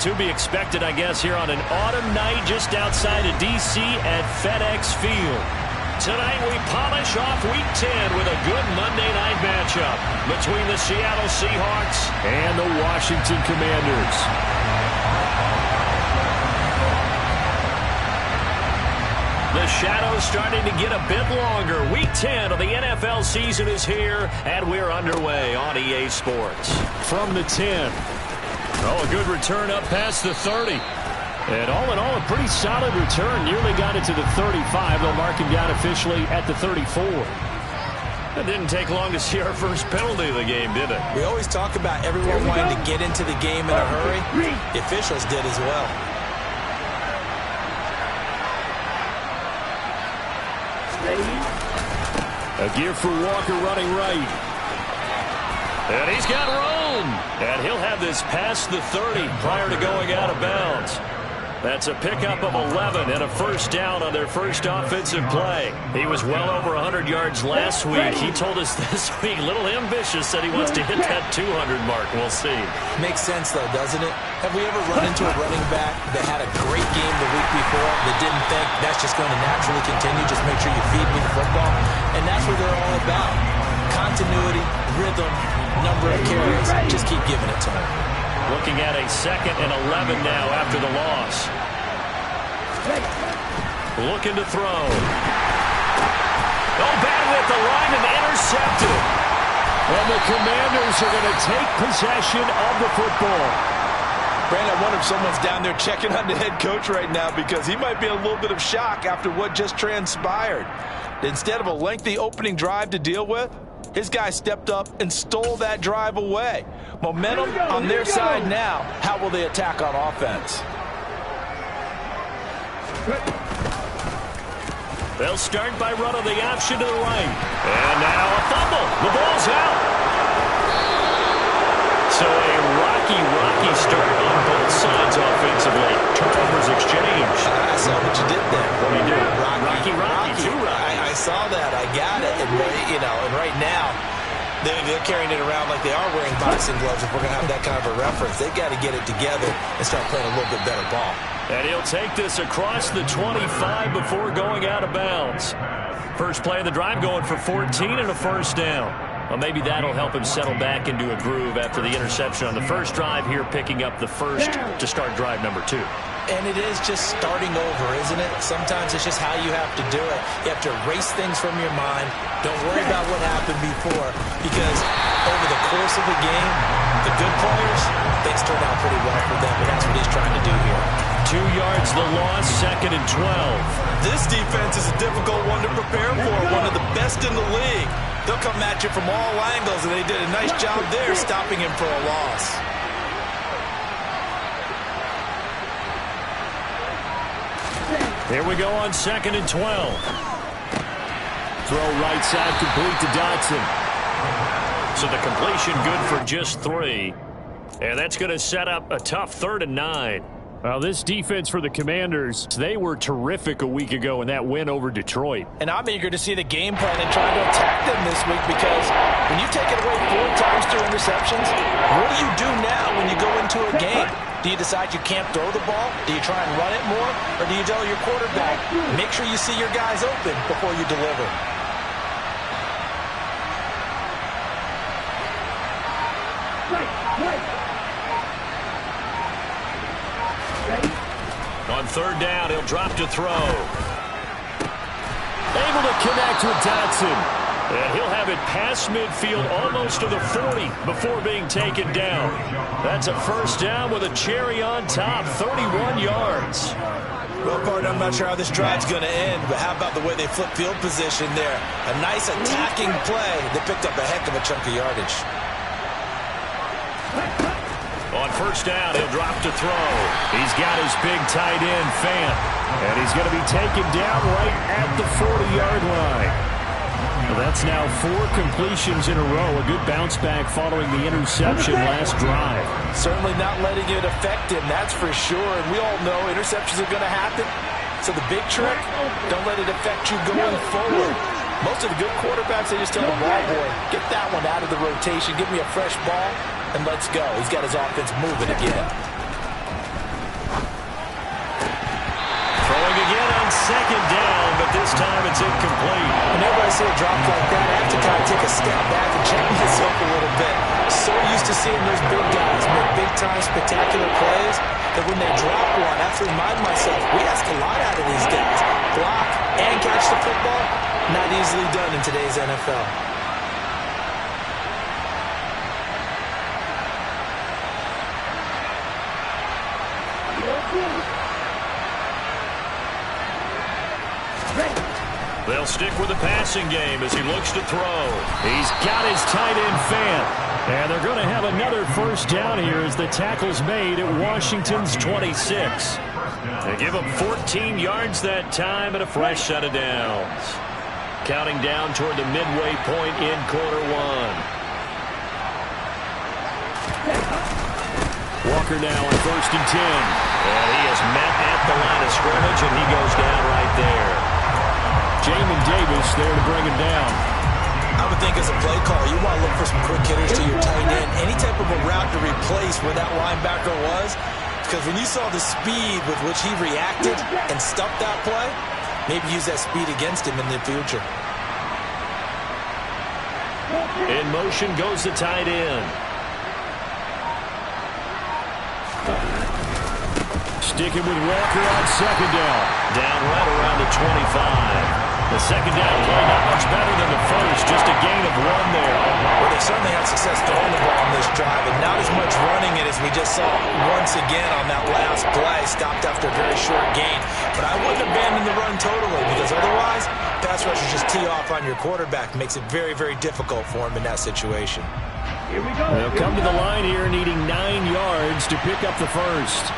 To be expected, I guess, here on an autumn night just outside of D.C. at FedEx Field. Tonight we polish off Week 10 with a good Monday night matchup between the Seattle Seahawks and the Washington Commanders. The shadow's starting to get a bit longer. Week 10 of the NFL season is here, and we're underway on EA Sports. From the 10. Oh, a good return up past the 30. And all in all, a pretty solid return. Nearly got it to the 35. They'll mark him down officially at the 34. It didn't take long to see our first penalty of the game, did it? We always talk about everyone wanting to get into the game in a hurry. The officials did as well. A give for Walker running right. And he's got room. And he'll have this past the 30 prior to going out of bounds. That's a pickup of 11 and a first down on their first offensive play. He was well over 100 yards last week. He told us this week, a little ambitious, said he wants to hit that 200 mark. We'll see. Makes sense, though, doesn't it? Have we ever run into a running back that had a great game the week before that didn't think that's just going to naturally continue? Just make sure you feed me the football. And that's what they're all about. Continuity, rhythm, number of carries. Just keep giving it to them. Looking at a 2nd and 11 now after the loss. Looking to throw. Oh, batted at the line and intercepted. And the Commanders are going to take possession of the football. Brandon, I wonder if someone's down there checking on the head coach right now because he might be in a little bit of shock after what just transpired. Instead of a lengthy opening drive to deal with, his guy stepped up and stole that drive away. Momentum on their side now. How will they attack on offense? They'll start by running the option to the right. And now a fumble. The ball's out. So a rocky start on both sides offensively. Turnovers exchanged. I saw what you did there. What do you do? Rocky. Too rocky. I saw that. I got it. And right now, they're carrying it around like they are wearing boxing gloves. If we're going to have that kind of a reference, they've got to get it together and start playing a little bit better ball. And he'll take this across the 25 before going out of bounds. First play of the drive going for 14 and a first down. Well, maybe that'll help him settle back into a groove after the interception on the first drive here, picking up the first to start drive number 2. And it is just starting over, isn't it? Sometimes it's just how you have to do it. You have to erase things from your mind. Don't worry about what happened before, because over the course of the game, the good players, things turned out pretty well for them, and that's what he's trying to do here. 2 yards the loss, 2nd and 12. This defense is a difficult one to prepare for, one of the best in the league. They'll come at you from all angles, and they did a nice job there stopping him for a loss. Here we go on 2nd and 12. Throw right side complete to Dotson. So the completion good for just 3. And that's going to set up a tough 3rd and 9. Well, this defense for the Commanders, they were terrific a week ago in that win over Detroit. And I'm eager to see the game plan and try to attack them this week, because when you take it away 4 times through interceptions, what do you do now when you go into a game? Do you decide you can't throw the ball? Do you try and run it more? Or do you tell your quarterback, make sure you see your guys open before you deliver? On 3rd down, he'll drop to throw. Able to connect with Dotson. And he'll have it past midfield almost to the 40 before being taken down. That's a first down with a cherry on top, 31 yards. Well, partner, I'm not sure how this drive's going to end, but how about the way they flip field position there? A nice attacking play that picked up a heck of a chunk of yardage. On first down, he'll drop to throw. He's got his big tight end, Fant. And he's going to be taken down right at the 40-yard line. Well, that's now 4 completions in a row. A good bounce back following the interception last drive. Certainly not letting it affect him, that's for sure. And we all know interceptions are going to happen. So the big trick, don't let it affect you going forward. Most of the good quarterbacks, they just tell the ball boy, get that one out of the rotation, give me a fresh ball, and let's go. He's got his offense moving again. It's incomplete. Whenever I see a drop like that, I have to kind of take a step back and check myself a little bit. So used to seeing those big guys make big-time spectacular plays that when they drop one, I have to remind myself, we ask a lot out of these guys. Block and catch the football, not easily done in today's NFL. They'll stick with the passing game as he looks to throw. He's got his tight end fan. And they're going to have another first down here as the tackle's made at Washington's 26. They give him 14 yards that time and a fresh set of downs. Counting down toward the midway point in quarter one. Walker now on 1st and 10. And he is met at the line of scrimmage, and he goes down right there. Jamin Davis there to bring him down. I would think as a play call, you want to look for some quick hitters to your tight end. Any type of a route to replace where that linebacker was. Because when you saw the speed with which he reacted and stuffed that play, maybe use that speed against him in the future. In motion goes the tight end. Sticking with Walker on 2nd down. Down right around the 25. The 2nd down play not much better than the first. Just a gain of 1 there. Well, they certainly had success throwing the ball on this drive, and not as much running it as we just saw once again on that last play. Stopped after a very short gain. But I wouldn't abandon the run totally, because otherwise, pass rushers just tee off on your quarterback. Makes it very, very difficult for him in that situation. Here we go. They'll come to the line here needing 9 yards to pick up the first.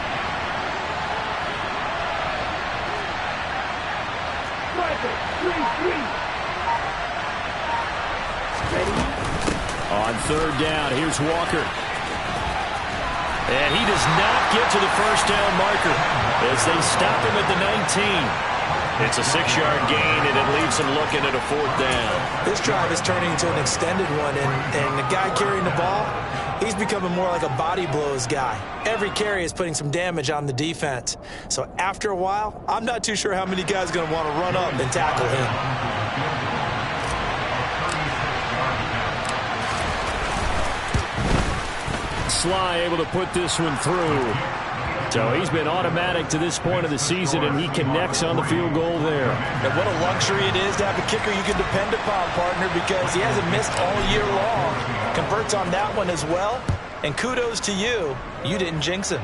On 3rd down, here's Walker. And he does not get to the first down marker as they stop him at the 19. It's a 6-yard gain, and it leaves him looking at a 4th down. This drive is turning into an extended one, and the guy carrying the ball, he's becoming more like a body blows guy. Every carry is putting some damage on the defense. So after a while, I'm not too sure how many guys are going to want to run up and tackle him. Sly able to put this one through. So he's been automatic to this point of the season, and he connects on the field goal there. And what a luxury it is to have a kicker you can depend upon, partner, because he hasn't missed all year long. Converts on that one as well. And kudos to you. You didn't jinx him.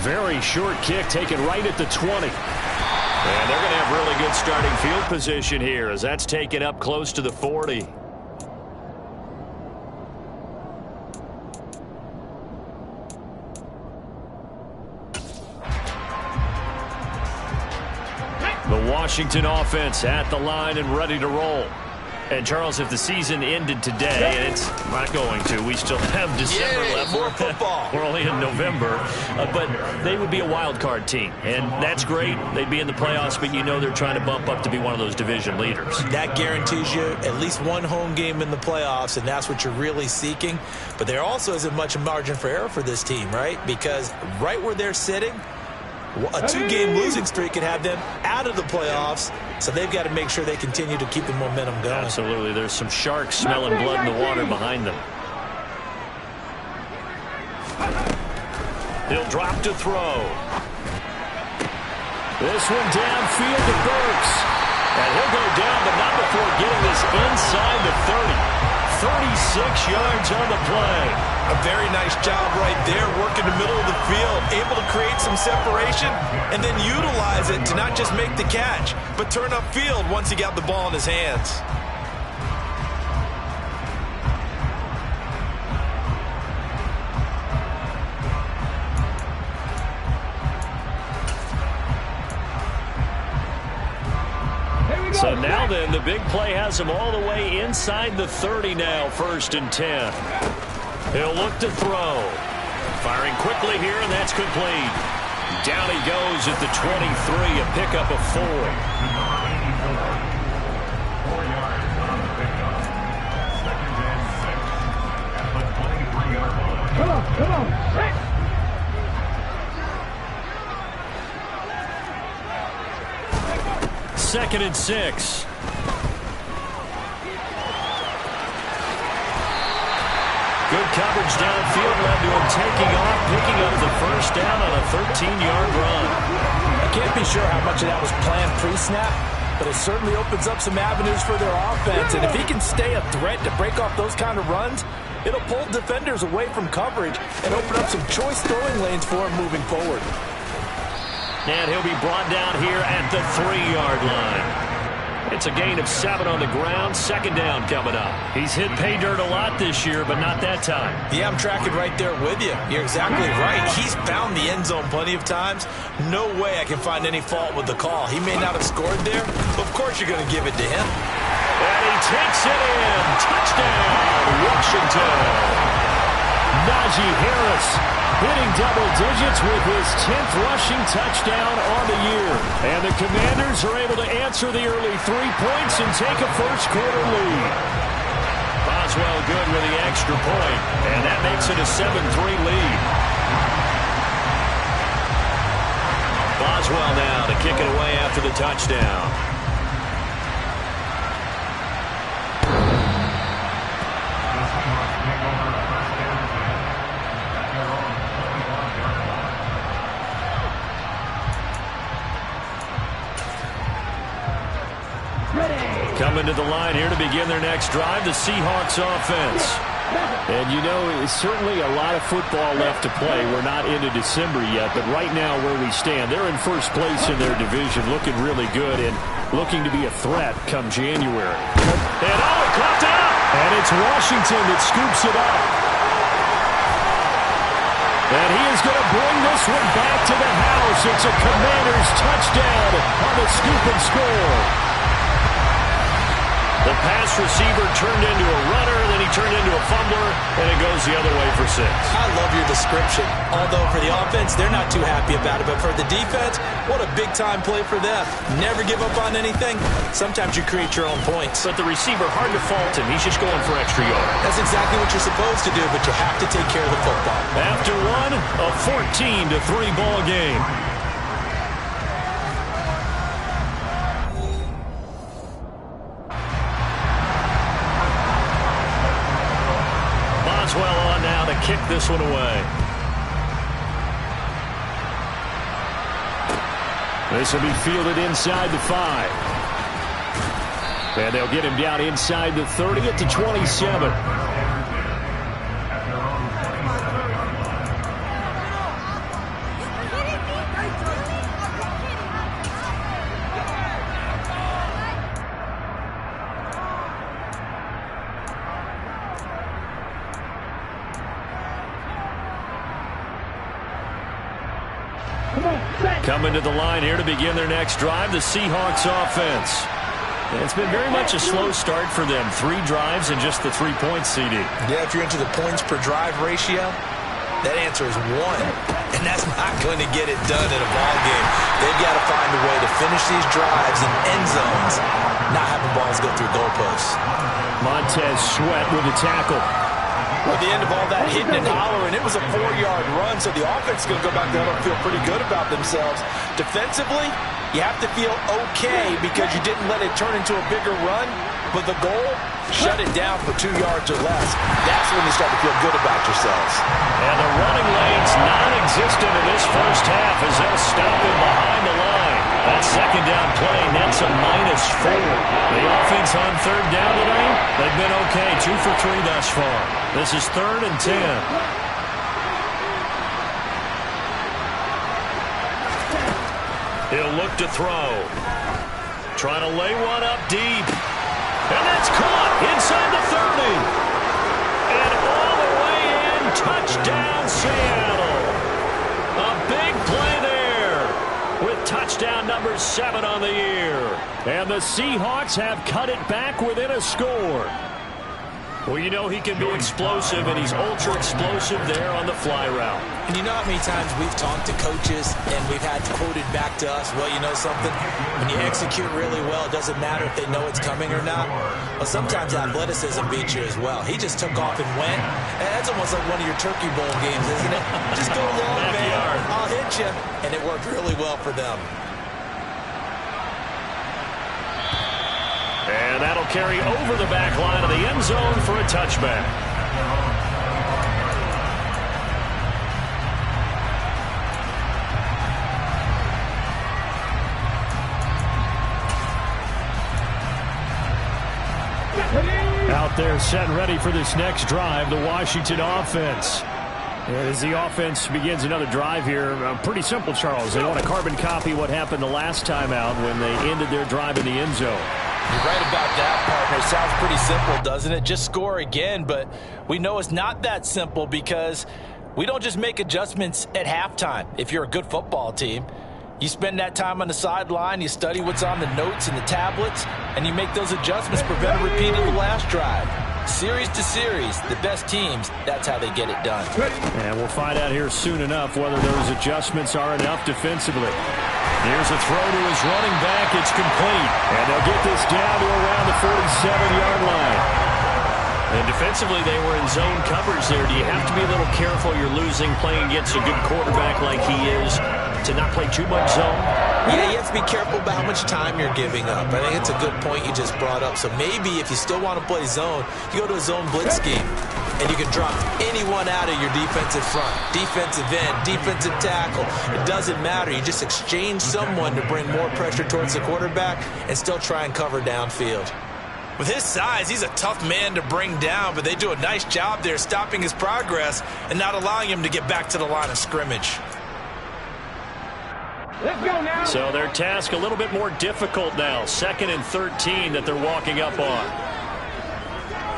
Very short kick taken right at the 20. And they're going to have really good starting field position here as that's taken up close to the 40. The Washington offense at the line and ready to roll. And, Charles, if the season ended today, and it's not going to, we still have December left. More football. We're only in November. But they would be a wild card team, and that's great. They'd be in the playoffs, but you know they're trying to bump up to be one of those division leaders. That guarantees you at least one home game in the playoffs, and that's what you're really seeking. But there also isn't much margin for error for this team, right? Because right where they're sitting, a 2-game losing streak could have them out of the playoffs, so they've got to make sure they continue to keep the momentum going. Absolutely. There's some sharks smelling blood in the water behind them. He'll drop to throw. This one downfield to Burks. And he'll go down, but not before getting this inside the 30. 36 yards on the play. A very nice job right there, working the middle of the field, able to create some separation and then utilize it to not just make the catch, but turn upfield once he got the ball in his hands. So now then, the big play has him all the way inside the 30 now, 1st and 10. He'll look to throw. Firing quickly here, and that's complete. Down he goes at the 23, a pickup of 4. Come on, set. 2nd and 6. Good coverage downfield led to him taking off, picking up the first down on a 13-yard run. I can't be sure how much of that was planned pre-snap, but it certainly opens up some avenues for their offense. And if he can stay a threat to break off those kind of runs, it'll pull defenders away from coverage and open up some choice throwing lanes for him moving forward. And he'll be brought down here at the 3-yard line. It's a gain of 7 on the ground. 2nd down coming up. He's hit pay dirt a lot this year, but not that time. Yeah, I'm tracking right there with you. You're exactly right. He's found the end zone plenty of times. No way I can find any fault with the call. He may not have scored there, but of course you're going to give it to him. And he takes it in. Touchdown, Washington. Najee Harris hitting double digits with his 10th rushing touchdown on the year. And the Commanders are able to answer the early 3 points and take a first-quarter lead. Boswell good with the extra point, and that makes it a 7-3 lead. Boswell now to kick it away after the touchdown. Coming to the line here to begin their next drive, the Seahawks offense. And you know, it's certainly a lot of football left to play. We're not into December yet, but right now where we stand, they're in first place in their division, looking really good and looking to be a threat come January. And it caught out! And it's Washington that scoops it up. And he is going to bring this one back to the house. It's a Commanders touchdown on the scoop and score. The pass receiver turned into a runner, then he turned into a fumbler, and it goes the other way for 6. I love your description. Although for the offense, they're not too happy about it. But for the defense, what a big-time play for them. Never give up on anything. Sometimes you create your own points. But the receiver, hard to fault him. He's just going for extra yards. That's exactly what you're supposed to do, but you have to take care of the football. After one, a 14-3 ball game. Boswell on now to kick this one away. This will be fielded inside the 5. And they'll get him down inside the 30 at the 27. Coming to the line here to begin their next drive, the Seahawks offense. And it's been very much a slow start for them. 3 drives and just the 3 points, CD. Yeah, if you're into the points per drive ratio, that answer is 1. And that's not going to get it done in a ball game. They've got to find a way to finish these drives in end zones, not having balls go through goalposts. Montez Sweat with the tackle. At the end of all that hitting and hollering, it was a 4-yard run, so the offense is going to go back there and feel pretty good about themselves. Defensively, you have to feel okay because you didn't let it turn into a bigger run, but the goal, shut it down for 2 yards or less. That's when you start to feel good about yourselves. And the running lane's non-existent in this first half as they'll stop him behind the line. That second down play nets a -4. The offense on third down tonight, they've been okay, 2 for 3 thus far. This is 3rd and 10. He'll look to throw. Trying to lay one up deep. And that's caught inside the 30. And all the way in, touchdown Seattle. A big play there with touchdown number 7 on the year. And the Seahawks have cut it back within a score. Well, you know he can be explosive, and he's ultra-explosive there on the fly route. And you know how many times we've talked to coaches and we've had quoted back to us, well, you know something? When you execute really well, it doesn't matter if they know it's coming or not. Well, sometimes athleticism beats you as well. He just took off and went. And that's almost like one of your Turkey Bowl games, isn't it? Just go long, man. I'll hit you. And it worked really well for them. And that'll carry over the back line of the end zone for a touchback. Out there set and ready for this next drive, the Washington offense. As the offense begins another drive here, pretty simple, Charles. They want to carbon copy what happened the last time out when they ended their drive in the end zone. You're right about that, partner. It sounds pretty simple, doesn't it? Just score again, but we know it's not that simple because we don't just make adjustments at halftime. If you're a good football team, you spend that time on the sideline, you study what's on the notes and the tablets, and you make those adjustments, prevent a repeat of the last drive. Series to series, the best teams, that's how they get it done. And we'll find out here soon enough whether those adjustments are enough defensively. Here's a throw to his running back. It's complete. And they'll get this down to around the 47-yard line. And defensively, they were in zone coverage there. Do you have to be a little careful? You're losing playing against a good quarterback like he is to not play too much zone? Yeah, you have to be careful about how much time you're giving up. I think it's a good point you just brought up. So maybe if you still want to play zone, you go to a zone blitz scheme, and you can drop anyone out of your defensive front, defensive end, defensive tackle. It doesn't matter. You just exchange someone to bring more pressure towards the quarterback and still try and cover downfield. With his size, he's a tough man to bring down, but they do a nice job there stopping his progress and not allowing him to get back to the line of scrimmage. Let's go now. So their task a little bit more difficult now. 2nd and 13 that they're walking up on.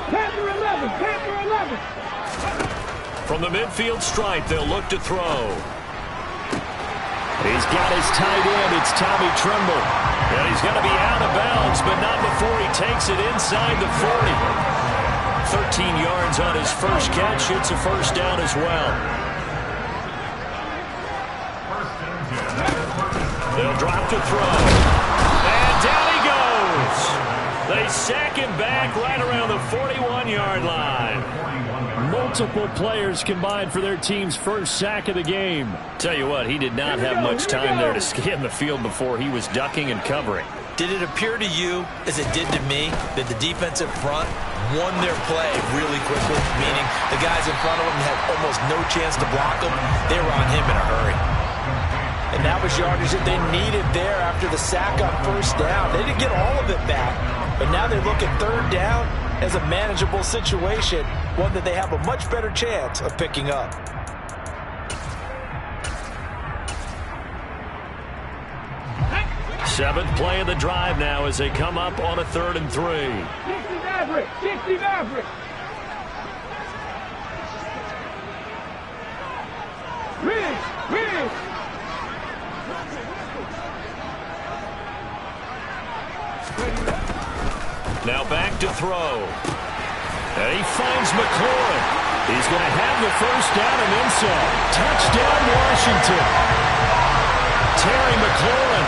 Panther 11, Panther 11. From the midfield stripe, they'll look to throw. He's got his tight end. It's Tommy Tremble. And he's going to be out of bounds, but not before he takes it inside the 40. 13 yards on his first catch. It's a first down as well. They'll drop to throw. And down he goes. They sack him back right around the 41-yard line. Multiple players combined for their team's first sack of the game. Tell you what, he did not have much time there to scan the field before he was ducking and covering. Did it appear to you, as it did to me, that the defensive front won their play really quickly? Meaning the guys in front of them had almost no chance to block him. They were on him in a hurry. And that was yardage that they needed there after the sack on first down. They didn't get all of it back, but now they look at third down as a manageable situation, one that they have a much better chance of picking up. Seventh play of the drive now as they come up on a 3rd and 3. 60 Maverick, 60 Maverick. Riggs. Now back to throw. And he finds McLaurin. He's going to have the first down and then some. Touchdown, Washington. Terry McLaurin,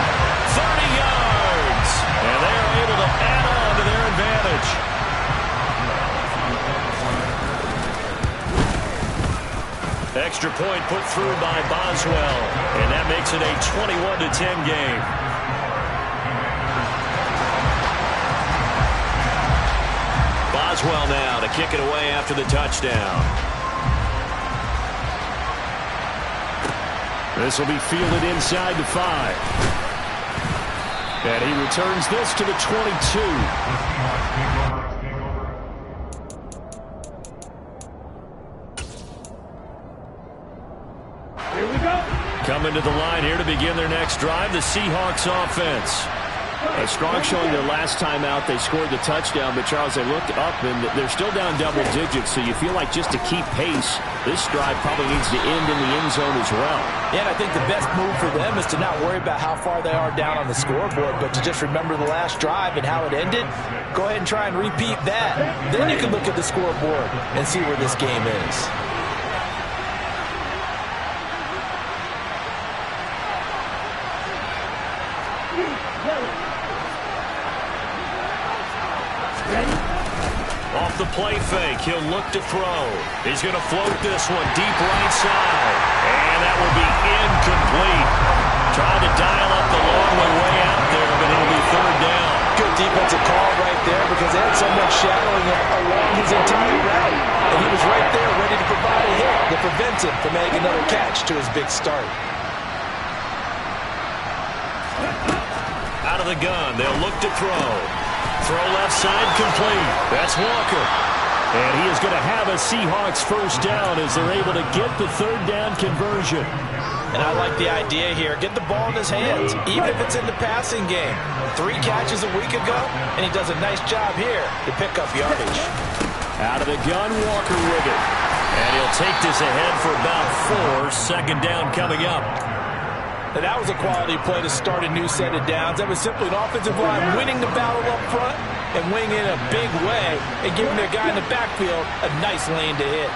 30 yards. And they are able to add on to their advantage. Extra point put through by Boswell. And that makes it a 21-10 game. Boswell now to kick it away after the touchdown. This will be fielded inside the 5. And he returns this to the 22. Here we go. Coming to the line here to begin their next drive, the Seahawks offense. Strong showing their last time out. They scored the touchdown, but Charles, they looked up and they're still down double digits, so you feel like just to keep pace, this drive probably needs to end in the end zone as well. Yeah, and I think the best move for them is to not worry about how far they are down on the scoreboard, but to just remember the last drive and how it ended. Go ahead and try and repeat that. Then you can look at the scoreboard and see where this game is. Off the play fake, he'll look to throw. He's going to float this one deep right side. And that will be incomplete. Trying to dial up the long way out there, but it'll be 3rd down. Good defensive call right there, but prevent him from adding another catch to his big start. Out of the gun, they'll look to throw. Throw left side complete. That's Walker. And he is going to have a Seahawks first down as they're able to get the third down conversion. And I like the idea here. Get the ball in his hands, even if it's in the passing game. 3 catches a week ago, and he does a nice job here to pick up yardage. Out of the gun, Walker with it. And he'll take this ahead for about 4. Second down coming up. And that was a quality play to start a new set of downs. That was simply an offensive line winning the battle up front and winning in a big way and giving their guy in the backfield a nice lane to hit.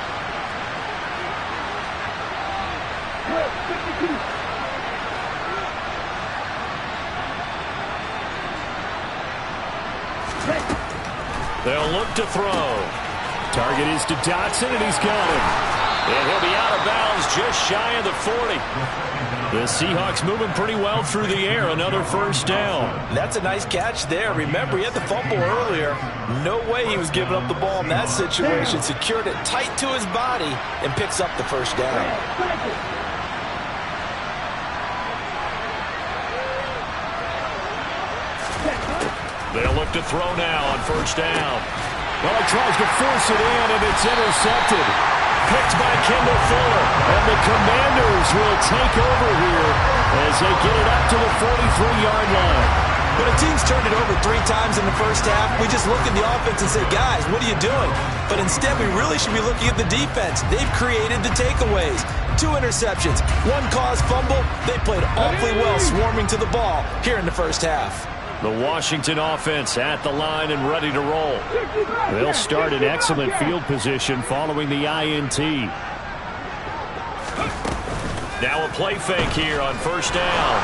They'll look to throw. Target is to Dotson, and he's got him. And he'll be out of bounds just shy of the 40. The Seahawks moving pretty well through the air. Another first down. That's a nice catch there. Remember, he had the fumble earlier. No way he was giving up the ball in that situation. Secured it tight to his body and picks up the first down. They'll look to throw now on first down. Well, he tries to force it in, and it's intercepted. Picked by Kendall Fuller. And the Commanders will take over here as they get it up to the 43-yard line. When a team's turned it over 3 times in the first half, we just look at the offense and say, guys, what are you doing? But instead, we really should be looking at the defense. They've created the takeaways. 2 interceptions, 1 caused fumble. They played awfully well swarming to the ball here in the first half. The Washington offense at the line and ready to roll. They'll start in excellent field position following the INT. Now a play fake here on first down.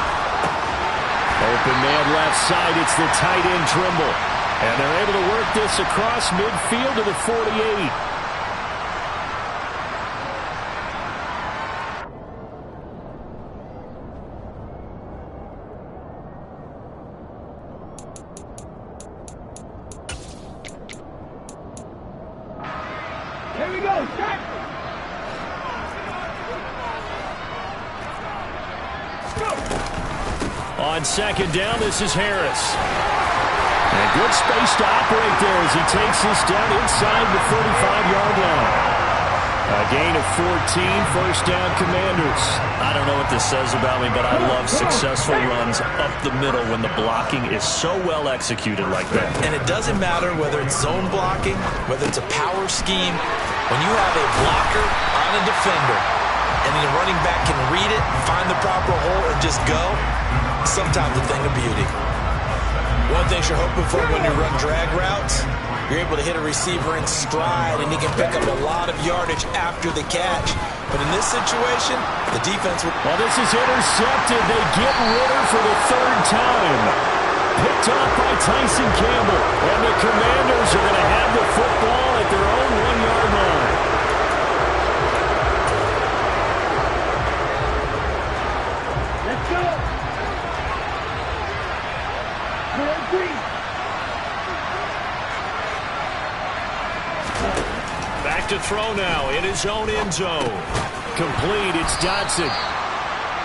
Open man left side. It's the tight end Trimble. And they're able to work this across midfield to the 48. Here we go, start. On second down, this is Harris. And good space to operate there as he takes this down inside the 35-yard line. A gain of 14, first down Commanders. I don't know what this says about me, but I love successful runs up the middle when the blocking is so well executed like that. And it doesn't matter whether it's zone blocking, whether it's a power scheme. When you have a blocker on a defender and the running back can read it, find the proper hole, and just go, sometimes a thing of beauty. One thing you're hoping for when you run drag routes, you're able to hit a receiver in stride, and he can pick up a lot of yardage after the catch. But in this situation, the defense would... Well, this is intercepted. They get Ritter for the 3rd time. Picked off by Tyson Campbell. And the Commanders are going to have the football at their own 1-yard line. Let's go. Back to throw now in his own end zone. Complete, it's Dotson.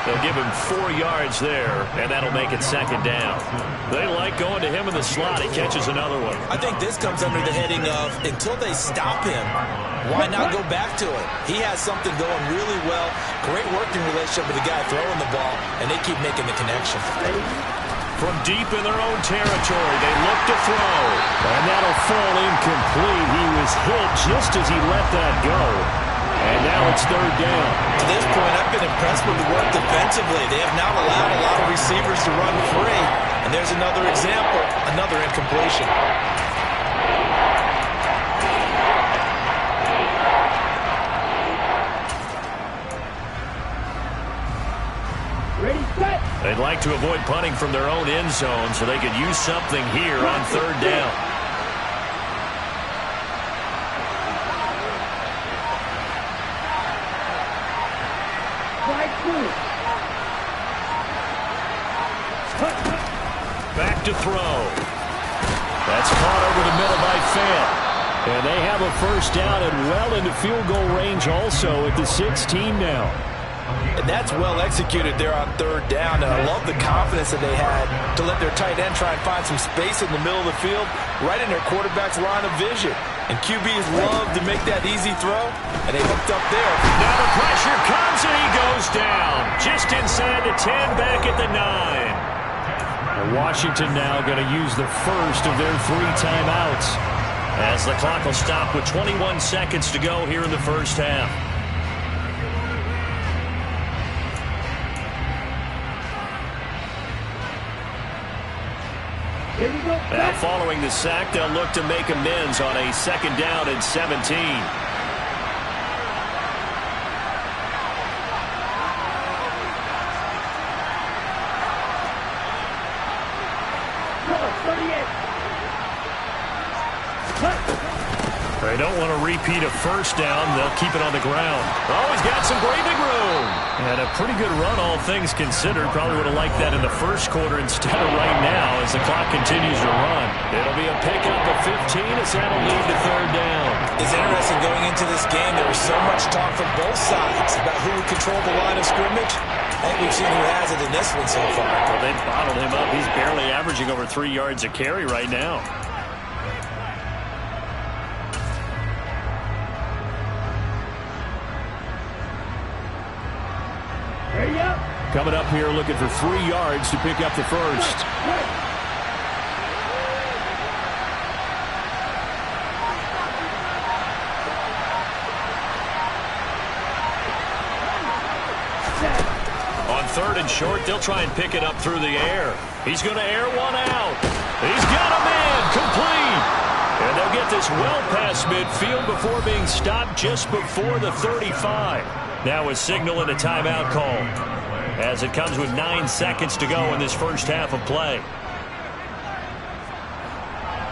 They'll give him 4 yards there, and that'll make it second down. They like going to him in the slot. He catches another one. I think this comes under the heading of, until they stop him, why not go back to it? He has something going really well. Great working relationship with the guy throwing the ball, and they keep making the connection. From deep in their own territory, they look to throw. And that'll fall incomplete. He was hit just as he let that go. And now it's 3rd down. To this point, I've been impressed with the work defensively. They have not allowed a lot of receivers to run free. And there's another example, another incompletion. Ready, set. They'd like to avoid punting from their own end zone so they could use something here on 3rd down. Back to throw. That's caught over the middle by Fant. And they have a first down and well into field goal range also at the 16 now. And that's well executed there on third down. And I love the confidence that they had to let their tight end try and find some space in the middle of the field, right in their quarterback's line of vision. And QBs love to make that easy throw, and they hooked up there. Now the pressure comes, and he goes down. Just inside the 10, back at the 9. Washington now going to use the first of their 3 timeouts, as the clock will stop with 21 seconds to go here in the first half. Now following the sack, they'll look to make amends on a second down and 17. They don't want to repeat a first down. They'll keep it on the ground. Oh, he's got some breathing room. And a pretty good run, all things considered. Probably would have liked that in the first quarter instead of right now as the clock continues to run. It'll be a pickup of 15 as that'll lead to third down. It's interesting going into this game. There was so much talk from both sides about who would control the line of scrimmage. I think we've seen who has it in this one so far. Well, they bottled him up. He's barely averaging over 3 yards a carry right now. Coming up here looking for 3 yards to pick up the first. On third and short, they'll try and pick it up through the air. He's going to air one out. He's got a man complete. And they'll get this well past midfield before being stopped just before the 35. Now a signal and a timeout call, as it comes with 9 seconds to go in this first half of play.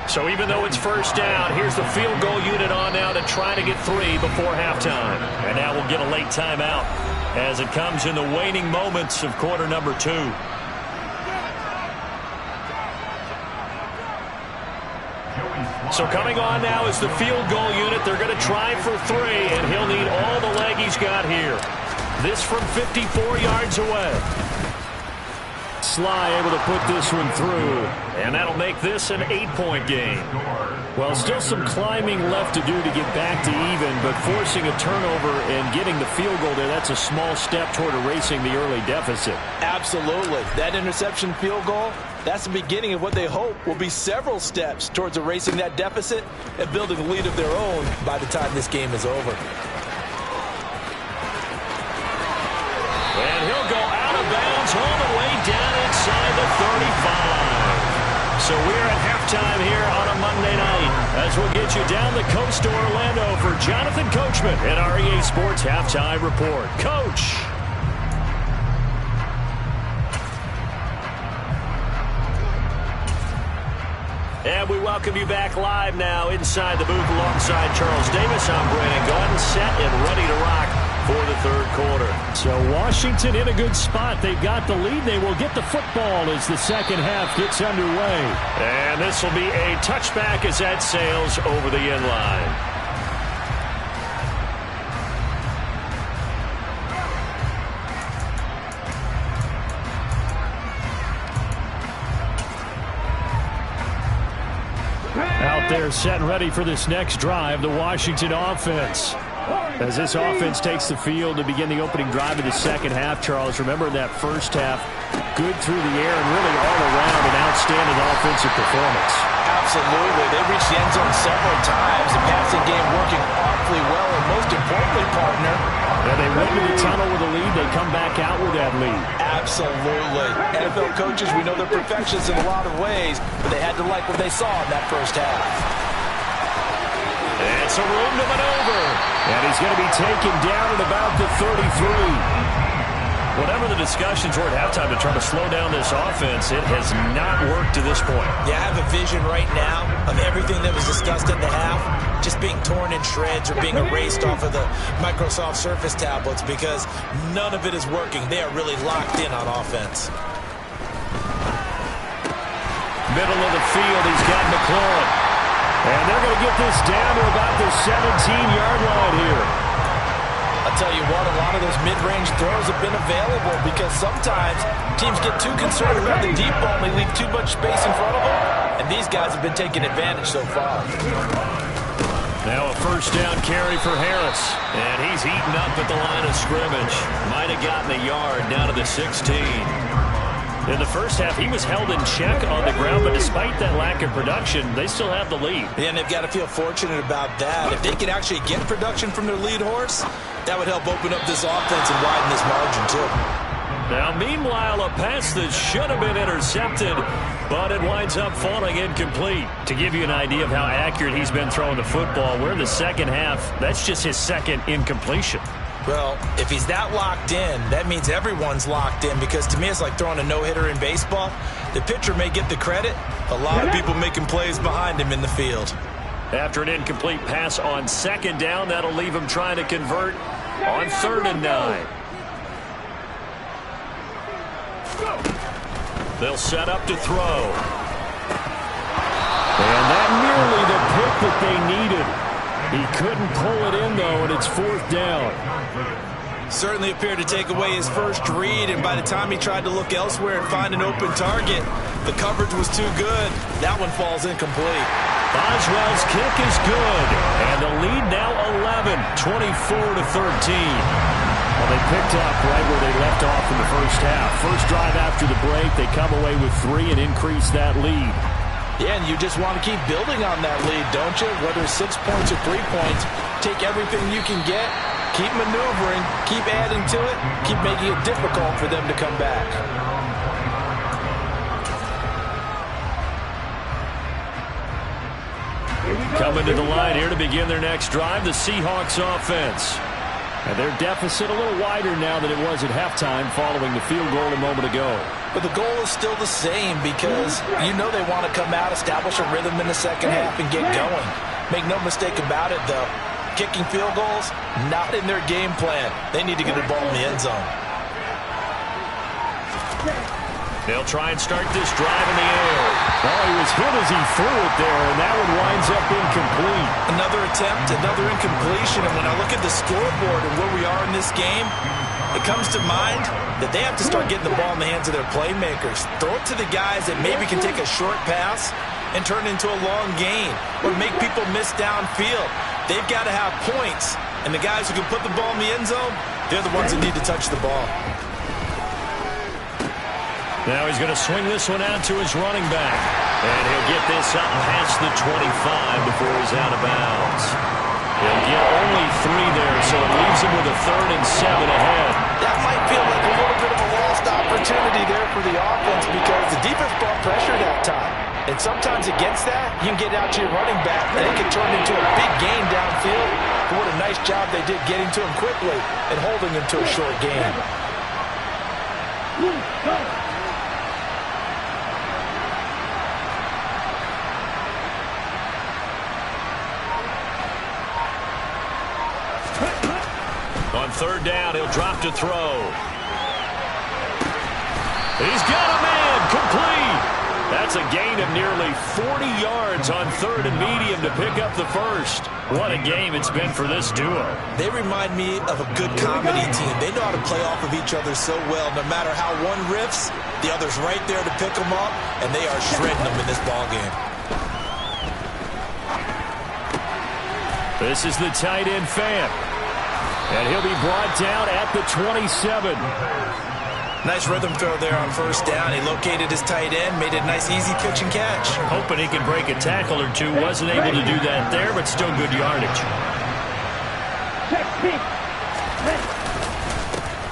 So even though it's first down, here's the field goal unit on now to try to get 3 before halftime. And now we'll get a late timeout as it comes in the waning moments of quarter number 2. So coming on now is the field goal unit. They're going to try for 3, and he'll need all the leg he's got here. This from 54 yards away. Sly able to put this one through, and that'll make this an 8-point game. Well, still some climbing left to do to get back to even, but forcing a turnover and getting the field goal there, that's a small step toward erasing the early deficit. Absolutely. That interception field goal, that's the beginning of what they hope will be several steps towards erasing that deficit and building a lead of their own by the time this game is over. And he'll go out of bounds all the way down inside the 35. So we're at halftime here on a Monday night as we'll get you down the coast to Orlando for Jonathan Coachman at our EA Sports Halftime Report. Coach. And we welcome you back live now inside the booth alongside Charles Davis. I'm Brandon Gaudin, set and ready to rock for the third quarter. So Washington in a good spot. They've got the lead. They will get the football as the second half gets underway. And this will be a touchback as that sails over the end line. Out there set and ready for this next drive, the Washington offense. As this offense takes the field to begin the opening drive of the second half, Charles, remember in that first half, good through the air and really all around an outstanding offensive performance. Absolutely. They reached the end zone several times. The passing game working awfully well, and most importantly, partner, and they went to the tunnel with a lead. They come back out with that lead. Absolutely. NFL coaches, we know they're perfectionists in a lot of ways, but they had to like what they saw in that first half. It's a room to maneuver. And he's going to be taken down at about the 33. Whatever the discussions were at halftime to try to slow down this offense, it has not worked to this point. Yeah, I have a vision right now of everything that was discussed in the half just being torn in shreds or being erased off of the Microsoft Surface tablets because none of it is working. They are really locked in on offense. Middle of the field, he's got McLaurin. And they're going to get this down to about the 17-yard line here. I'll tell you what, a lot of those mid-range throws have been available because sometimes teams get too concerned about the deep ball and they leave too much space in front of them, and these guys have been taking advantage so far. Now a first down carry for Harris, and he's eaten up at the line of scrimmage. Might have gotten a yard down to the 16. In the first half, he was held in check on the ground, but despite that lack of production, they still have the lead. Yeah, and they've got to feel fortunate about that. If they could actually get production from their lead horse, that would help open up this offense and widen this margin, too. Now, meanwhile, a pass that should have been intercepted, but it winds up falling incomplete. To give you an idea of how accurate he's been throwing the football, we're in the second half. That's just his second incompletion. Well, if he's that locked in, that means everyone's locked in, because to me it's like throwing a no-hitter in baseball. The pitcher may get the credit. A lot of people making plays behind him in the field. After an incomplete pass on second down, that'll leave him trying to convert on 3rd and 9. They'll set up to throw. And that nearly the pick that they needed. He couldn't pull it in, though, and it's 4th down. Certainly appeared to take away his first read, and by the time he tried to look elsewhere and find an open target, the coverage was too good. That one falls incomplete. Boswell's kick is good, and the lead now 11, 24-13. Well, they picked up right where they left off in the first half. First drive after the break, they come away with 3 and increase that lead. Yeah, and you just want to keep building on that lead, don't you? Whether it's 6 points or 3 points, take everything you can get, keep maneuvering, keep adding to it, keep making it difficult for them to come back. Coming to the line here to begin their next drive, the Seahawks offense. And their deficit a little wider now than it was at halftime following the field goal a moment ago. But the goal is still the same, because you know they want to come out, establish a rhythm in the second half, and get going. Make no mistake about it, though. Kicking field goals, not in their game plan. They need to get the ball in the end zone. They'll try and start this drive in the air. Oh, he was hit as he threw it there, and that one winds up incomplete. Another attempt, another incompletion, and when I look at the scoreboard and where we are in this game, it comes to mind that they have to start getting the ball in the hands of their playmakers. Throw it to the guys that maybe can take a short pass and turn it into a long gain, or make people miss downfield. They've got to have points, and the guys who can put the ball in the end zone, they're the ones that need to touch the ball. Now he's going to swing this one out to his running back. And he'll get this up past the 25 before he's out of bounds. He'll get only 3 there, so it leaves him with a 3rd and 7 ahead. That might feel like a little bit of a lost opportunity there for the offense, because the defense brought pressure that time. And sometimes against that, you can get out to your running back, and it can turn into a big gain downfield. But what a nice job they did getting to him quickly and holding him to a short gain. On 3rd down, he'll drop to throw. He's got a man, complete. That's a gain of nearly 40 yards on 3rd and medium to pick up the first. What a game it's been for this duo. They remind me of a good comedy team. They know how to play off of each other so well. No matter how one riffs, the other's right there to pick them up, and they are shredding them in this ballgame. This is the tight end, Fant. And he'll be brought down at the 27. Nice rhythm throw there on 1st down. He located his tight end, made a nice easy pitch and catch. Hoping he can break a tackle or two. Wasn't able to do that there, but still good yardage.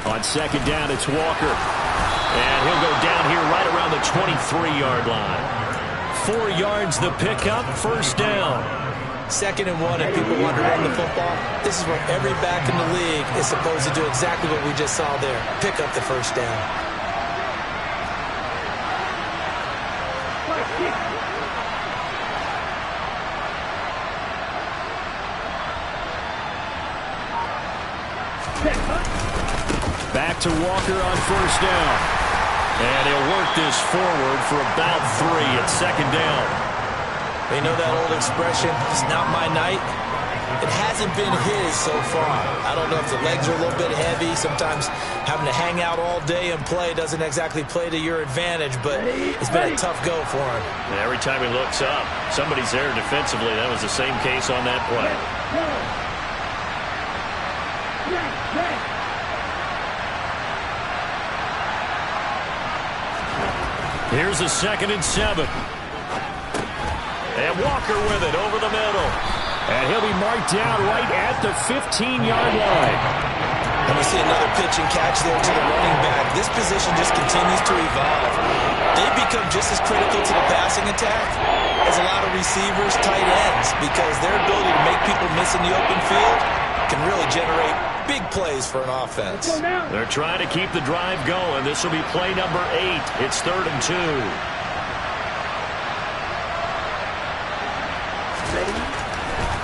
On 2nd down, it's Walker. And he'll go down here right around the 23-yard line. 4 yards the pickup, 1st down. 2nd and 1, and people want to run the football. This is where every back in the league is supposed to do exactly what we just saw there. Pick up the 1st down. Back to Walker on 1st down. And he'll work this forward for about 3 at 2nd down. You know that old expression, it's not my night? It hasn't been his so far. I don't know if the legs are a little bit heavy. Sometimes having to hang out all day and play doesn't exactly play to your advantage, but it's been a tough go for him. And every time he looks up, somebody's there defensively. That was the same case on that play. Here's a 2nd and 7. And Walker with it over the middle. And he'll be marked down right at the 15-yard line. And we see another pitch and catch there to the running back. This position just continues to evolve. They become just as critical to the passing attack as a lot of receivers, tight ends, because their ability to make people miss in the open field can really generate big plays for an offense. They're trying to keep the drive going. This will be play number 8. It's 3rd and 2.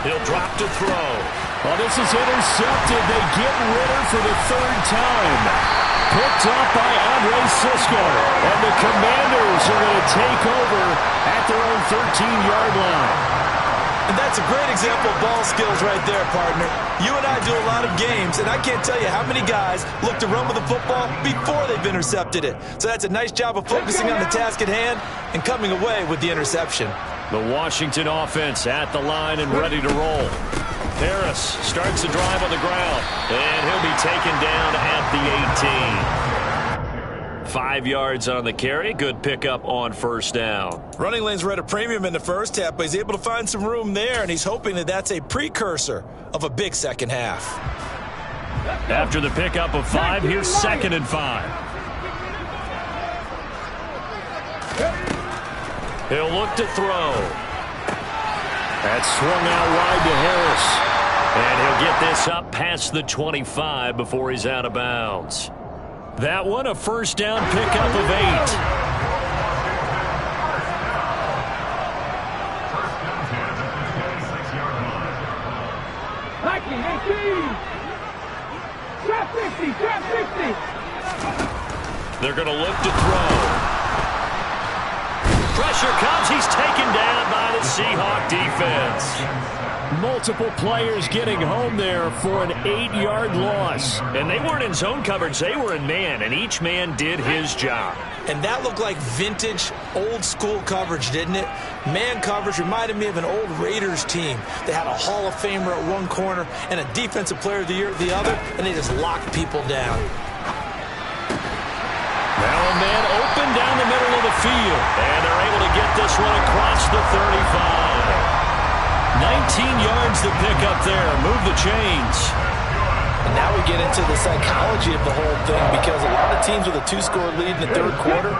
He'll drop to throw. Well, this is intercepted. They get Ritter for the 3rd time. Picked up by Andre Cisco. And the Commanders are going to take over at their own 13-yard line. And that's a great example of ball skills right there, partner. You and I do a lot of games, and I can't tell you how many guys look to run with the football before they've intercepted it. So that's a nice job of focusing on the task at hand and coming away with the interception. The Washington offense at the line and ready to roll. Harris starts the drive on the ground, and he'll be taken down at the 18. 5 yards on the carry. Good pickup on 1st down. Running lanes were at a premium in the first half, but he's able to find some room there, and he's hoping that that's a precursor of a big second half. After the pickup of 5, here's 2nd and 5. He'll look to throw. That's swung out wide to Harris. And he'll get this up past the 25 before he's out of bounds. That one, a 1st down pickup of 8. Trap 50. They're going to look to throw. Pressure comes. He's taken down by the Seahawk defense. Multiple players getting home there for an 8-yard loss. And they weren't in zone coverage. They were in man, and each man did his job. And that looked like vintage, old-school coverage, didn't it? Man coverage reminded me of an old Raiders team. They had a Hall of Famer at one corner and a Defensive Player of the Year at the other, and they just locked people down. Now a man open down the middle of the field. And they're able to get this one across the 35. 19 yards to pick up there. Move the chains. And now we get into the psychology of the whole thing, because a lot of teams with a 2-score lead in the 3rd quarter,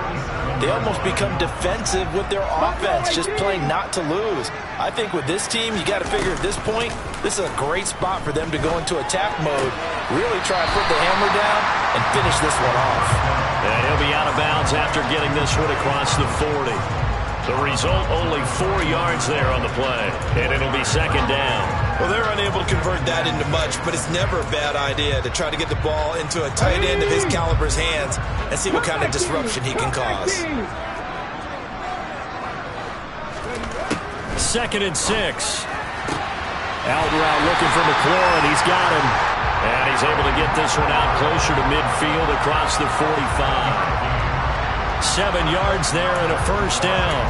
they almost become defensive with their offense, just playing not to lose. I think with this team, you got to figure at this point, this is a great spot for them to go into attack mode, really try to put the hammer down and finish this one off. And he'll be out of bounds after getting this one across the 40. The result, only 4 yards there on the play, and it'll be 2nd down. Well, they're unable to convert that into much, but it's never a bad idea to try to get the ball into a tight end of his caliber's hands and see what kind of disruption he can cause. 2nd and 6. Out route looking for McLaurin. He's got him. And he's able to get this one out closer to midfield across the 45. 7 yards there and a 1st down.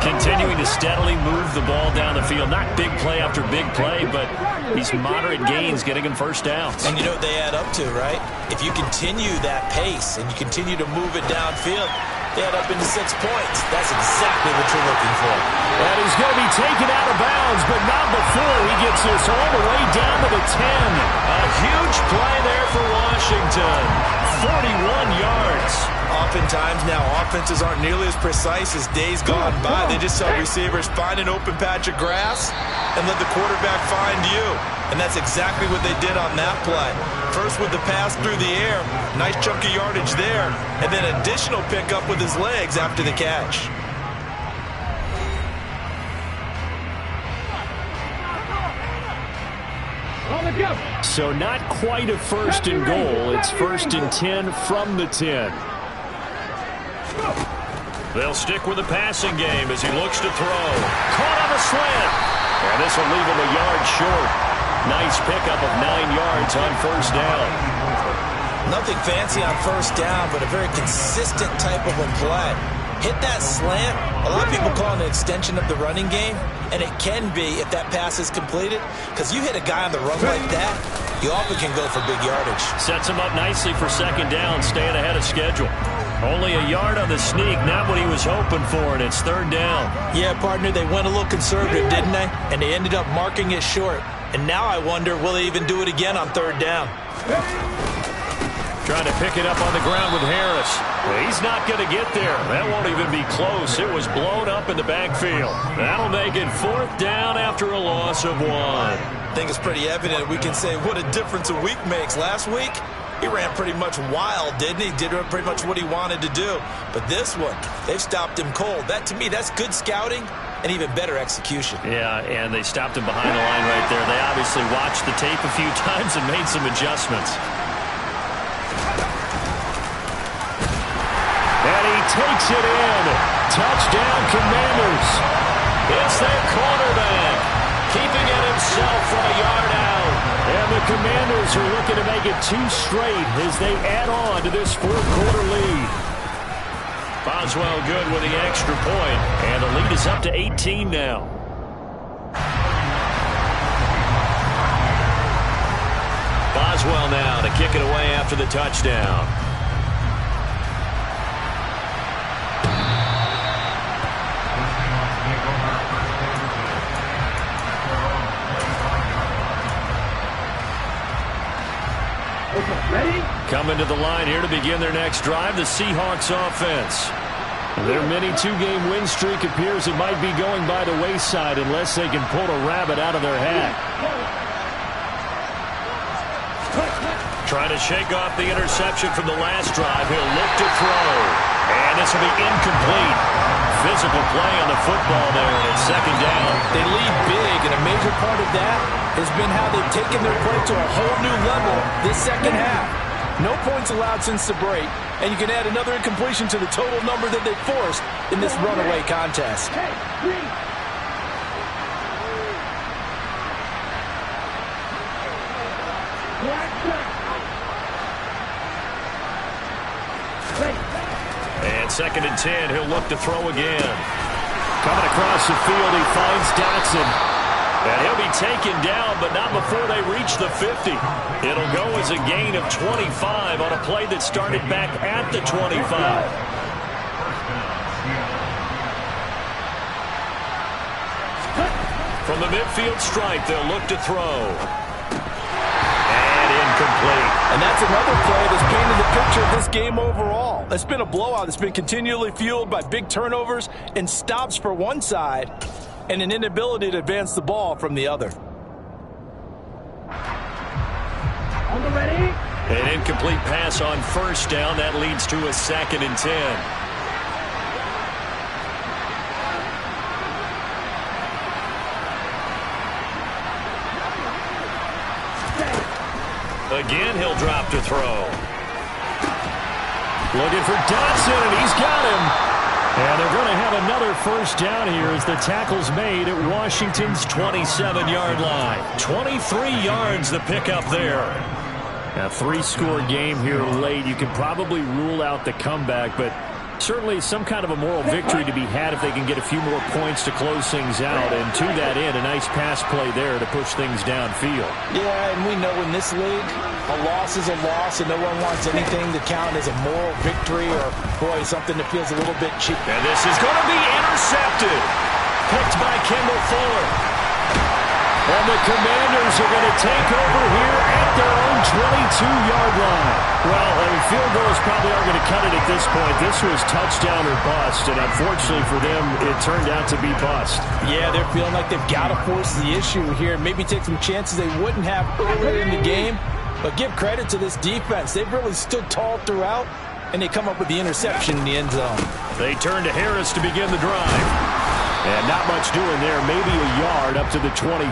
Continuing to steadily move the ball down the field. Not big play after big play, but these moderate gains getting him 1st downs. And you know what they add up to, right? If you continue that pace and you continue to move it downfield, they add up into 6 points. That's exactly what you're looking for. And he's going to be taken out of bounds, but not before he gets this all the way down to the 10. A huge play there for Washington. 41 yards. Oftentimes now, offenses aren't nearly as precise as days gone by. They just tell receivers, find an open patch of grass and let the quarterback find you. And that's exactly what they did on that play. First with the pass through the air, nice chunk of yardage there, and then additional pickup with his legs after the catch. So not quite a 1st and goal. It's 1st and 10 from the 10. They'll stick with the passing game as he looks to throw. Caught on the slant. And this will leave him a yard short. Nice pickup of 9 yards on first down. Nothing fancy on first down, but a very consistent type of a play. Hit that slant. A lot of people call it an extension of the running game, and it can be if that pass is completed, because you hit a guy on the run like that, you often can go for big yardage. Sets him up nicely for second down, staying ahead of schedule. Only a yard on the sneak, not what he was hoping for, and it's third down. Yeah, partner, they went a little conservative, didn't they? And they ended up marking it short. And now I wonder, will they even do it again on third down? Trying to pick it up on the ground with Harris. He's not going to get there. That won't even be close. It was blown up in the backfield. That'll make it fourth down after a loss of 1. I think it's pretty evident. We can say what a difference a week makes. Last week, he ran pretty much wild, didn't he? Did pretty much what he wanted to do. But this one, they've stopped him cold. That, to me, that's good scouting and even better execution. Yeah, and they stopped him behind the line right there. They obviously watched the tape a few times and made some adjustments. And he takes it in. Touchdown, Commanders. It's their quarterback, keeping it himself from a yard out. And the Commanders are looking to make it 2 straight as they add on to this fourth-quarter lead. Boswell good with the extra point, and the lead is up to 18 now. Boswell now to kick it away after the touchdown. Coming to the line here to begin their next drive, the Seahawks offense. Their mini 2-game win streak appears it might be going by the wayside unless they can pull a rabbit out of their hat. Trying to shake off the interception from the last drive. He'll look to throw. And this will be incomplete. Physical play on the football there, and it's second down. They lead big, and a major part of that has been how they've taken their play to a whole new level this second half. No points allowed since the break, and you can add another incompletion to the total number that they forced in this runaway contest. And second and 10, he'll look to throw again. Coming across the field, he finds Dotson. And he'll be taken down, but not before they reach the 50. It'll go as a gain of 25 on a play that started back at the 25. From the midfield stripe, they'll look to throw. And incomplete. And that's another play that's painted the picture of this game overall. It's been a blowout. It's been continually fueled by big turnovers and stops for one side and an inability to advance the ball from the other. An incomplete pass on first down. That leads to a second and 10. Again, he'll drop to throw. Looking for Dotson, and he's got him. And they're going to have another first down here as the tackle's made at Washington's 27-yard line. 23 yards the pickup there. A 3-score game here late. You can probably rule out the comeback, but certainly some kind of a moral victory to be had if they can get a few more points to close things out. And to that end, a nice pass play there to push things downfield. Yeah, and we know in this league, a loss is a loss, and no one wants anything to count as a moral victory or, boy, something that feels a little bit cheap. And this is going to be intercepted. Picked by Kendall Fuller. And the Commanders are going to take over here at their own 22-yard line. Well, field goals probably aren't going to cut it at this point. This was touchdown or bust, and unfortunately for them, it turned out to be bust. Yeah, they're feeling like they've got to force the issue here and maybe take some chances they wouldn't have earlier in the game. But give credit to this defense. They've really stood tall throughout, and they come up with the interception in the end zone. They turn to Harris to begin the drive. And not much doing there. Maybe a yard up to the 23.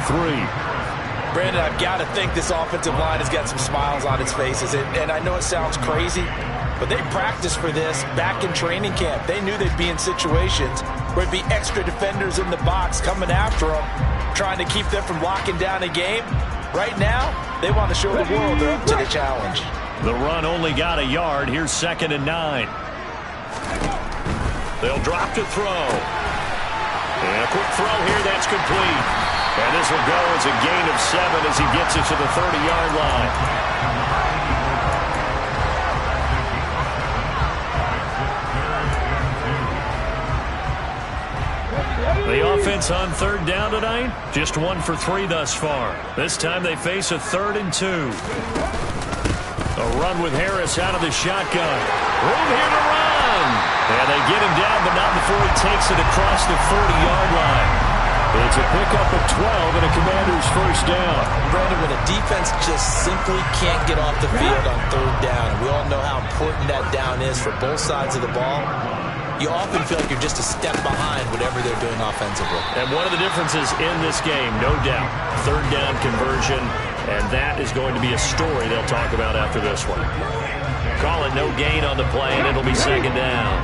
Brandon, I've got to think this offensive line has got some smiles on its faces. And I know it sounds crazy, But they practiced for this back in training camp. They knew they'd be in situations where it'd be extra defenders in the box coming after them, trying to keep them from locking down a game. Right now, they want to show the world they're up to the challenge. The run only got a yard. Here's 2nd and 9. They'll drop to throw. And a quick throw here, that's complete. And this will go as a gain of 7 as he gets it to the 30-yard line. The offense on 3rd down tonight, just 1 for 3 thus far. This time they face a 3rd and 2. A run with Harris out of the shotgun. Room here to run. And they get him down, but not before he takes it across the 40-yard line. It's a pickup of 12 and a Commanders first down. Brandon, when a defense just simply can't get off the field on 3rd down, and we all know how important that down is for both sides of the ball, you often feel like you're just a step behind whatever they're doing offensively. And one of the differences in this game, no doubt, 3rd down conversion, and that is going to be a story they'll talk about after this one. Call it no gain on the play, and it'll be 2nd down.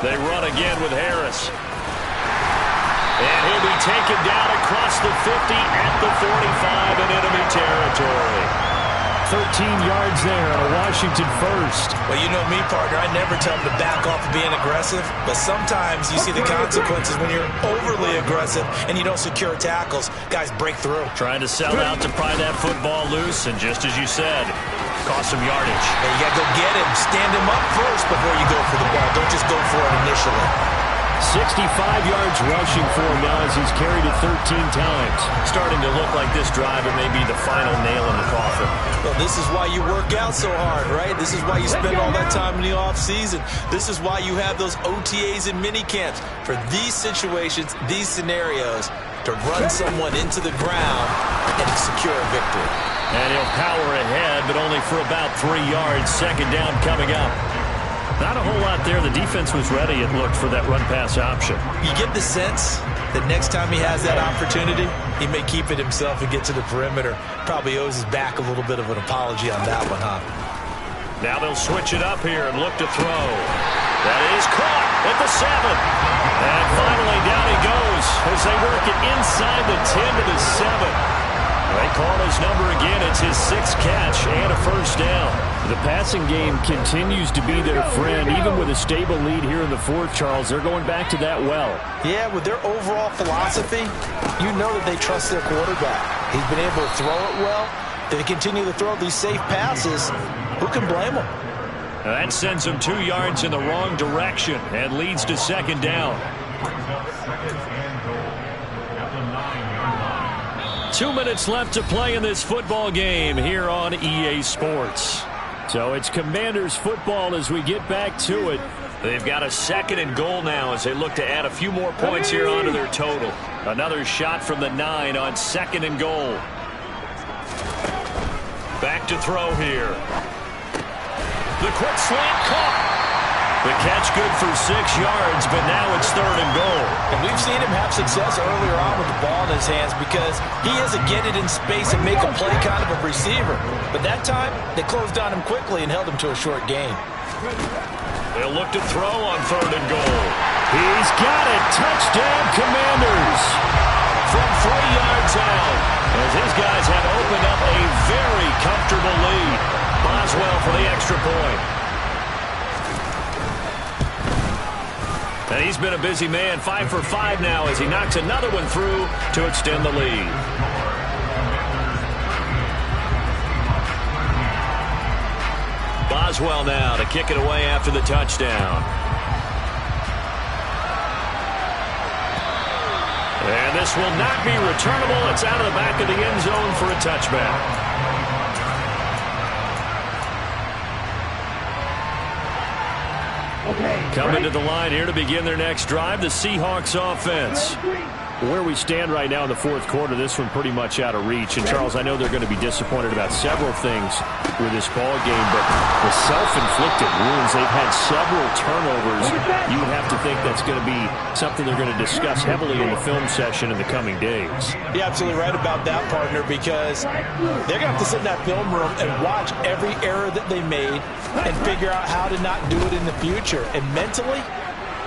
They run again with Harris. And he'll be taken down across the 50 at the 45 in enemy territory. 13 yards there on a Washington first. Well, you know me, partner. I never tell them to back off of being aggressive, but sometimes you see the consequences when you're overly aggressive and you don't secure tackles. Guys break through. Trying to sell out to pry that football loose, and just as you said, cost some yardage. And you got to go get him. Stand him up first before you go for the ball. Don't just go for it initially. 65 yards rushing for him now as he's carried it 13 times. Starting to look like this drive, it may be the final nail in the coffin. Well, this is why you work out so hard, right? This is why you spend all that time in the offseason. This is why you have those OTAs and mini camps. For these situations, these scenarios, to run someone into the ground and secure a victory. And he'll power ahead, but only for about 3 yards. 2nd down coming up. Not a whole lot there. The defense was ready, it looked, for that run-pass option. You get the sense that next time he has that opportunity, he may keep it himself and get to the perimeter. Probably owes his back a little bit of an apology on that one, huh? Now they'll switch it up here and look to throw. That is caught at the 7. And finally down he goes as they work it inside the 10 to the 7. They call his number again. It's his 6th catch and a first down. The passing game continues to be their friend. Even with a stable lead here in the 4th, Charles, they're going back to that well. Yeah, with their overall philosophy, you know that they trust their quarterback. He's been able to throw it well. They continue to throw these safe passes. Who can blame them? That sends them 2 yards in the wrong direction and leads to 2nd down. 2 minutes left to play in this football game here on EA Sports. So it's Commanders football as we get back to it. They've got a 2nd and goal now as they look to add a few more points here onto their total. Another shot from the 9 on 2nd and goal. Back to throw here. The quick slant caught. The catch good for 6 yards, but now it's 3rd and goal. And we've seen him have success earlier on with the ball in his hands because he has a get it in space and make a play kind of a receiver. But that time, they closed on him quickly and held him to a short gain. They'll look to throw on 3rd and goal. He's got it. Touchdown, Commanders. From 3 yards out, as his guys have opened up a very comfortable lead. Boswell for the extra point. And he's been a busy man, 5 for 5 now as he knocks another one through to extend the lead. Boswell now to kick it away after the touchdown. And this will not be returnable. It's out of the back of the end zone for a touchback. Coming to the line here to begin their next drive, the Seahawks offense. Where we stand right now in the fourth quarter, this one pretty much out of reach. And, Charles, I know they're going to be disappointed about several things with this ball game, but the self-inflicted wounds, they've had several turnovers. You would have to think that's going to be something they're going to discuss heavily in the film session in the coming days. You're absolutely right about that, partner, because they're going to have to sit in that film room and watch every error that they made and figure out how to not do it in the future. And mentally,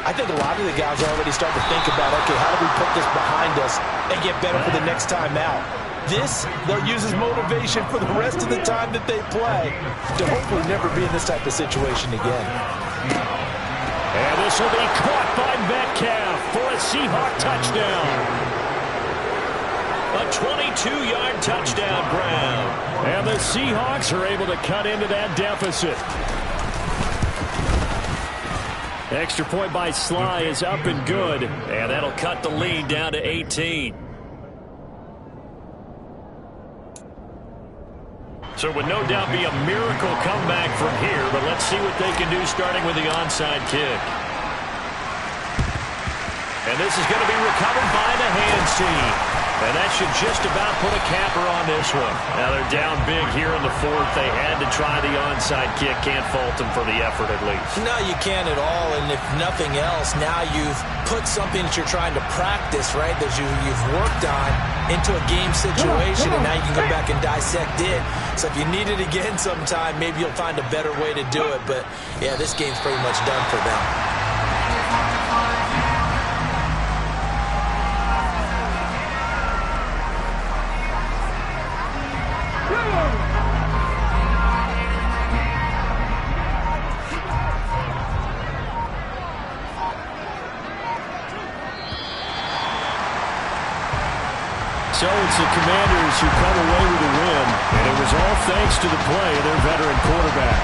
I think a lot of the guys are already starting to think about, okay, how do we put this behind us and get better for the next time out? This, they'll use as motivation for the rest of the time that they play to hopefully never be in this type of situation again. And this will be caught by Metcalf for a Seahawk touchdown. A 22-yard touchdown, Brown. And the Seahawks are able to cut into that deficit. Extra point by Sly is up and good. And that'll cut the lead down to 18. So it would no doubt be a miracle comeback from here, but let's see what they can do starting with the onside kick. And this is going to be recovered by the hands team. And that should just about put a capper on this one. Now they're down big here in the fourth. They had to try the onside kick. Can't fault them for the effort at least. No, you can't at all. And if nothing else, now you've put something that you're trying to practice, right, that you've worked on into a game situation, and now you can go back and dissect it. So if you need it again sometime, maybe you'll find a better way to do it. But, yeah, this game's pretty much done for them. So it's the Commanders who come away with a win, and it was all thanks to the play of their veteran quarterback.